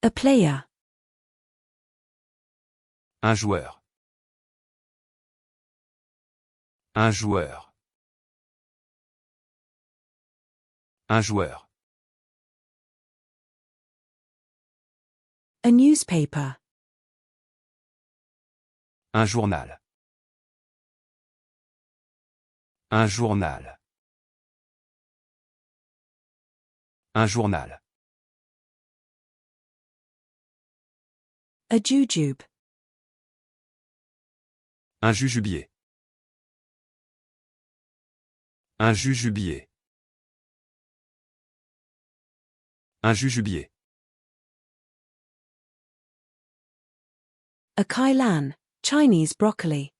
A player. Un joueur. Un joueur. Un joueur. A newspaper. Un journal. Un journal. Un journal. A jujube. Un jujubier. Un jujubier. Un jujubier. A kailan, Chinese broccoli.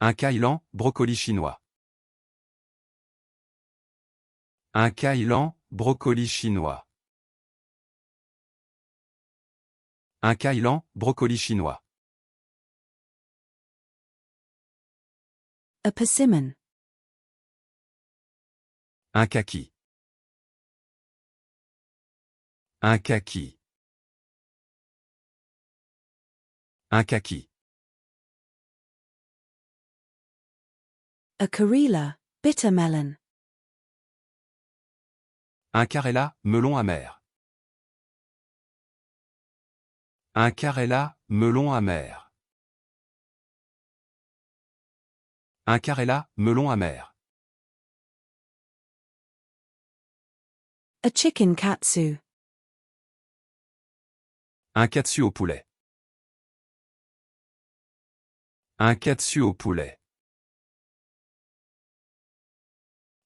Un kailan, brocoli chinois. Un kailan, brocoli chinois. Un kailan, brocoli chinois. A persimmon. Un kaki. Un kaki. Un kaki. A karela, bitter melon. Un carella, melon amer. Un carella, melon amer. Un carella, melon amer. A chicken katsu. Un katsu au poulet. Un katsu au poulet.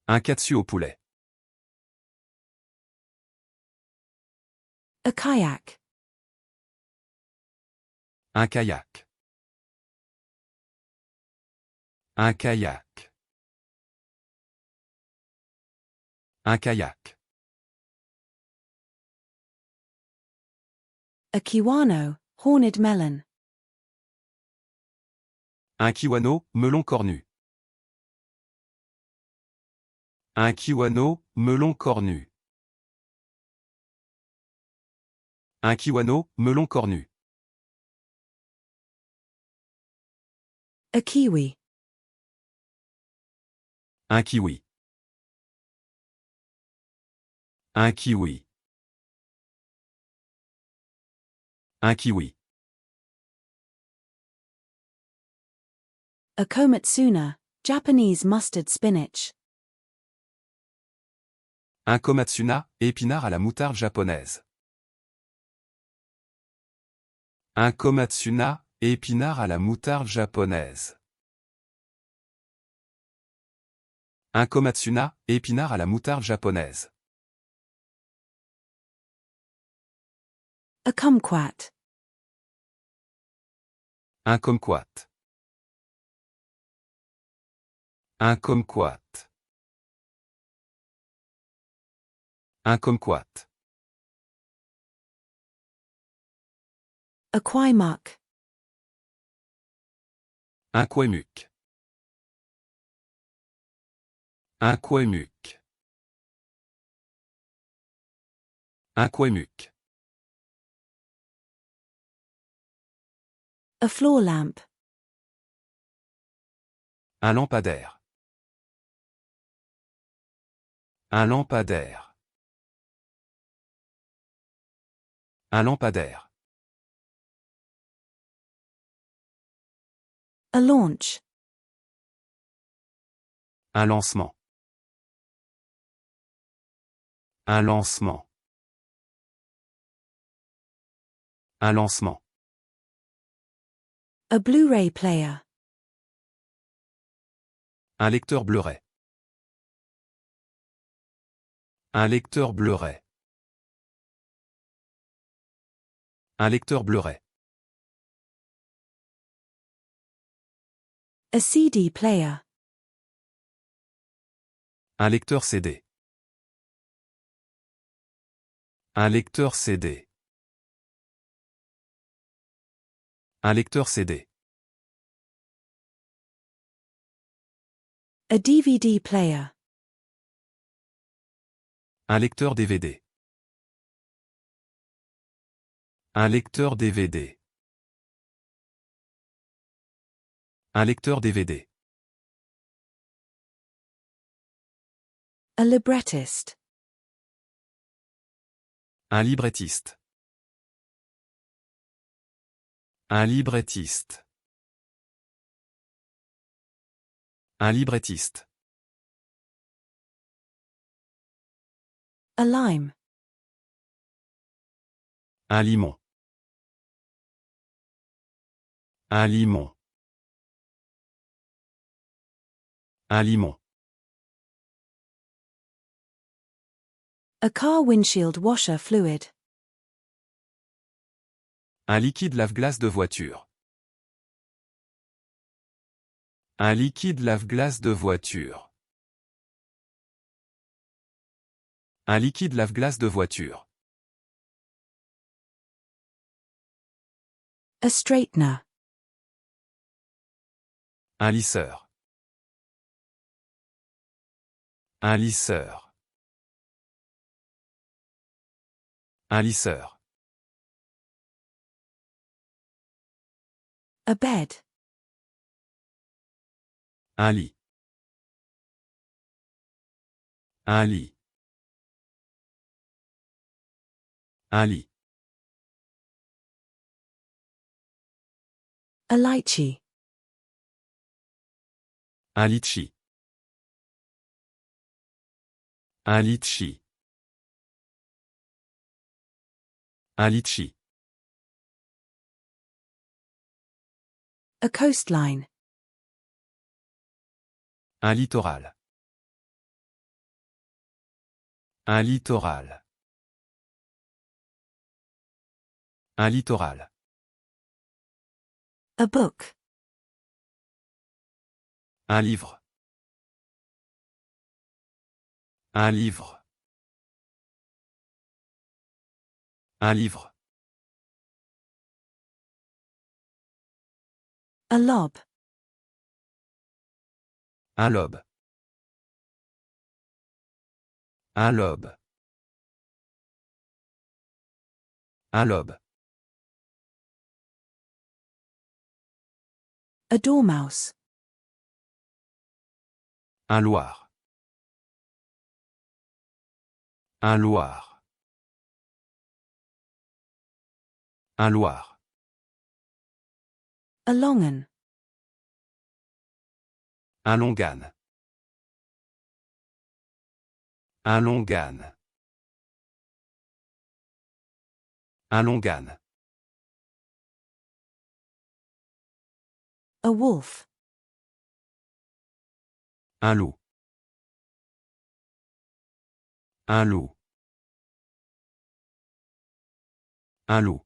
Un katsu au poulet. A kayak. Un kayak. Un kayak. Un kayak. A kiwano, horned melon. Un kiwano, melon cornu. Un kiwano, melon cornu. Un kiwano, melon cornu. A kiwi. Un kiwi. Un kiwi. Un kiwi. A komatsuna, Japanese mustard spinach. Un komatsuna, épinard à la moutarde japonaise. Un komatsuna, épinard à la moutarde japonaise. Un komatsuna, épinard à la moutarde japonaise. A kumquat. Un kumquat. Un kumquat. Un kumquat. A quaimuk. Un kouemuk. Un kouemuk. Un kouemuk. A floor lamp. Un lampadaire. Un lampadaire. Un lampadaire. A launch. Un lancement. Un lancement. Un lancement. A Blu-ray player. Un lecteur Blu-ray. Un lecteur Blu-ray. Un lecteur Blu-ray. A CD player. Un lecteur CD. Un lecteur CD. Un lecteur CD. A DVD player. Un lecteur DVD. Un lecteur DVD. Un lecteur DVD. A librettist. Un librettiste. Un librettiste. Un librettiste. A lime. Un limon. Un limon. Un limon. A car windshield washer fluid. Un liquide lave-glace de voiture. Un liquide lave-glace de voiture. Un liquide lave-glace de voiture. A straightener. Un lisseur. Un lisseur. Un lisseur. A bed. Un lit. Un lit. Un lit. A lychee. Un litchi. Un litchi. Un litchi. A coastline. Un littoral. Un littoral. Un littoral. A book. Un livre. Un livre. Un livre. A lob. Un lobe. Un lobe. Un lobe. A dormouse. Un loir. Un loir. Un loir. A longan. Un longan. Un longan. Un longan. A wolf. Un loup. Un loup. Un loup.